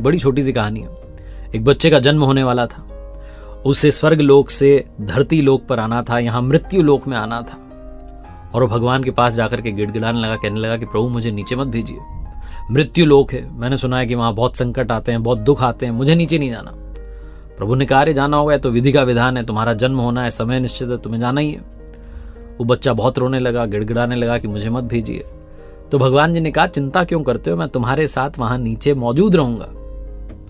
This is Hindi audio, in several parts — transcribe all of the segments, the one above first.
बड़ी छोटी सी कहानी है। एक बच्चे का जन्म होने वाला था, उसे स्वर्ग लोक से धरती लोक पर आना था, यहाँ मृत्यु लोक में आना था। और वो भगवान के पास जाकर के गिड़गिड़ाने लगा, कहने लगा कि प्रभु मुझे नीचे मत भेजिए, मृत्यु लोक है, मैंने सुना है कि वहां बहुत संकट आते हैं, बहुत दुख आते हैं, मुझे नीचे नहीं जाना। प्रभु ने कहा, अरे जाना होगा, तो विधि का विधान है, तुम्हारा जन्म होना है, समय निश्चित है, तुम्हें जाना ही है। वो बच्चा बहुत रोने लगा, गिड़गिड़ाने लगा कि मुझे मत भेजिए। तो भगवान जी ने कहा, चिंता क्यों करते हो, मैं तुम्हारे साथ वहां नीचे मौजूद रहूंगा।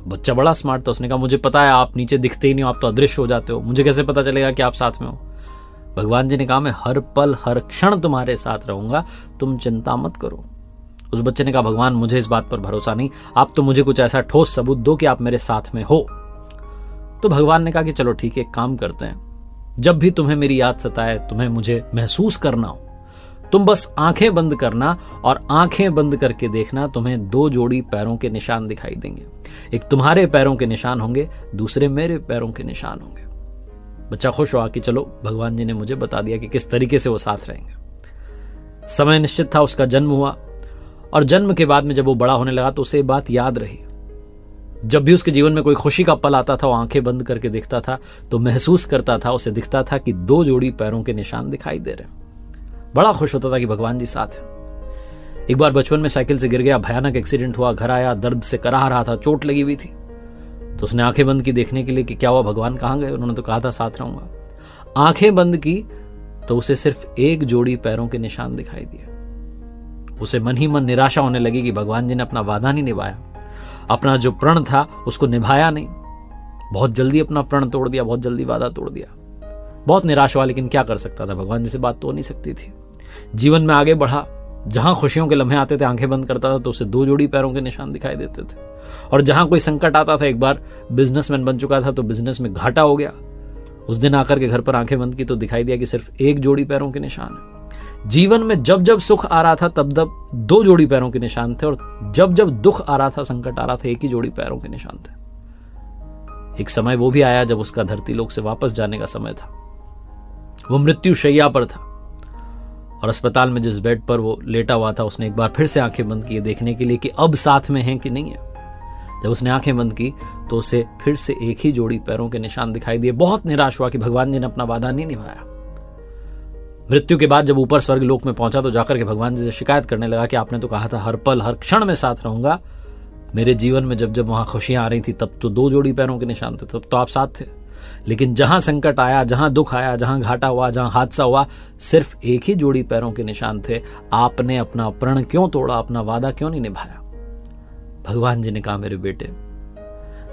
बच्चा बड़ा स्मार्ट था, उसने कहा, मुझे पता है आप नीचे दिखते ही नहीं हो, आप तो अदृश्य हो जाते हो, मुझे कैसे पता चलेगा कि आप साथ में हो। भगवान जी ने कहा, मैं हर पल हर क्षण तुम्हारे साथ रहूंगा, तुम चिंता मत करो। उस बच्चे ने कहा, भगवान मुझे इस बात पर भरोसा नहीं, आप तो मुझे कुछ ऐसा ठोस सबूत दो कि आप मेरे साथ में हो। तो भगवान ने कहा कि चलो ठीक है, एक काम करते हैं, जब भी तुम्हें मेरी याद सताए, तुम्हें मुझे महसूस करना हो, तुम बस आंखें बंद करना और आंखें बंद करके देखना, तुम्हें 2 जोड़ी पैरों के निशान दिखाई देंगे। एक तुम्हारे पैरों के निशान होंगे, दूसरे मेरे पैरों के निशान होंगे। बच्चा खुश हुआ कि चलो भगवान जी ने मुझे बता दिया कि किस तरीके से वो साथ रहेंगे। समय निश्चित था, उसका जन्म हुआ और जन्म के बाद में जब वो बड़ा होने लगा तो उसे बात याद रही। जब भी उसके जीवन में कोई खुशी का पल आता था, वो आंखें बंद करके देखता था तो महसूस करता था, उसे दिखता था कि 2 जोड़ी पैरों के निशान दिखाई दे रहे हैं। बड़ा खुश होता था कि भगवान जी साथ हैं। एक बार बचपन में साइकिल से गिर गया, भयानक एक्सीडेंट हुआ, घर आया, दर्द से कराह रहा था, चोट लगी हुई थी। तो उसने आंखें बंद की देखने के लिए कि क्या हुआ, भगवान कहाँ गए, उन्होंने तो कहा था साथ रहूंगा। आंखें बंद की तो उसे सिर्फ 1 जोड़ी पैरों के निशान दिखाई दिए। उसे मन ही मन निराशा होने लगी कि भगवान जी ने अपना वादा नहीं निभाया, अपना जो प्रण था उसको निभाया नहीं, बहुत जल्दी अपना प्रण तोड़ दिया, बहुत जल्दी वादा तोड़ दिया। बहुत निराश हुआ, लेकिन क्या कर सकता था, भगवान जी से बात तो हो नहीं सकती थी। जीवन में आगे बढ़ा, जहां खुशियों के लम्हे आते थे आंखें बंद करता था तो उसे 2 जोड़ी पैरों के निशान दिखाई देते थे। और जहां कोई संकट आता था, एक बार बिजनेसमैन बन चुका था तो बिजनेस में घाटा हो गया, उस दिन आकर के घर पर आंखें बंद की तो दिखाई दिया कि सिर्फ 1 जोड़ी पैरों के निशान है। जीवन में जब जब सुख आ रहा था तब तब 2 जोड़ी पैरों के निशान थे, और जब जब दुख आ रहा था, संकट आ रहा था, 1 ही जोड़ी पैरों के निशान थे। एक समय वो भी आया जब उसका धरती लोक से वापस जाने का समय था। वो मृत्यु शैया पर था और अस्पताल में जिस बेड पर वो लेटा हुआ था, उसने एक बार फिर से आंखें बंद की देखने के लिए कि अब साथ में हैं कि नहीं है। जब उसने आंखें बंद की तो उसे फिर से 1 ही जोड़ी पैरों के निशान दिखाई दिए। बहुत निराश हुआ कि भगवान जी ने अपना वादा नहीं निभाया। मृत्यु के बाद जब ऊपर स्वर्ग लोक में पहुंचा तो जाकर के भगवान जी से शिकायत करने लगा कि आपने तो कहा था हर पल हर क्षण में साथ रहूंगा। मेरे जीवन में जब जब वहां खुशियां आ रही थी तब तो 2 जोड़ी पैरों के निशान थे, तब तो आप साथ थे, लेकिन जहां संकट आया, जहां दुख आया, जहां घाटा हुआ, जहां हादसा हुआ, सिर्फ 1 ही जोड़ी पैरों के निशान थे। आपने अपना प्रण क्यों तोड़ा, अपना वादा क्यों नहीं निभाया। भगवान जी ने कहा, मेरे बेटे,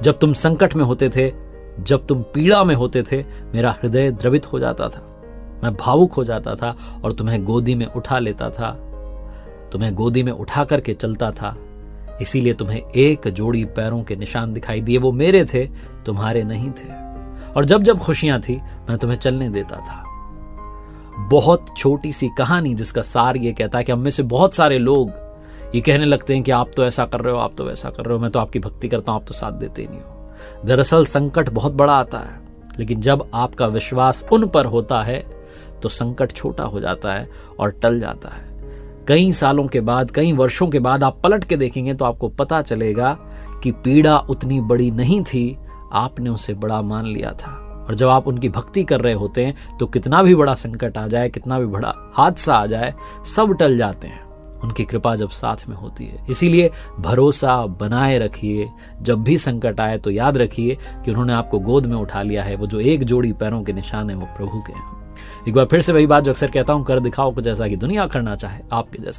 जब तुम संकट में होते थे, जब तुम पीड़ा में होते थे, मेरा हृदय द्रवित हो जाता था, मैं भावुक हो जाता था और तुम्हें गोदी में उठा लेता था, तुम्हें गोदी में उठा करके चलता था। इसीलिए तुम्हें 1 जोड़ी पैरों के निशान दिखाई दिए, वो मेरे थे, तुम्हारे नहीं थे। और जब जब खुशियां थी मैं तुम्हें चलने देता था। बहुत छोटी सी कहानी जिसका सार ये कहता है कि हम में से बहुत सारे लोग ये कहने लगते हैं कि आप तो ऐसा कर रहे हो, आप तो वैसा कर रहे हो, मैं तो आपकी भक्ति करता हूं, आप तो साथ देते ही नहीं हो। दरअसल संकट बहुत बड़ा आता है, लेकिन जब आपका विश्वास उन पर होता है तो संकट छोटा हो जाता है और टल जाता है। कई सालों के बाद, कई वर्षों के बाद आप पलट के देखेंगे तो आपको पता चलेगा कि पीड़ा उतनी बड़ी नहीं थी, आपने उसे बड़ा मान लिया था। और जब आप उनकी भक्ति कर रहे होते हैं तो कितना भी बड़ा संकट आ जाए, कितना भी बड़ा हादसा आ जाए, सब टल जाते हैं, उनकी कृपा जब साथ में होती है। इसीलिए भरोसा बनाए रखिए, जब भी संकट आए तो याद रखिए कि उन्होंने आपको गोद में उठा लिया है। वो जो 1 जोड़ी पैरों के निशान है वो प्रभु के हैं। एक बार फिर से वही बात जो अक्सर कहता हूं, कर दिखाओ कुछ ऐसा कि दुनिया करना चाहे आपके जैसा।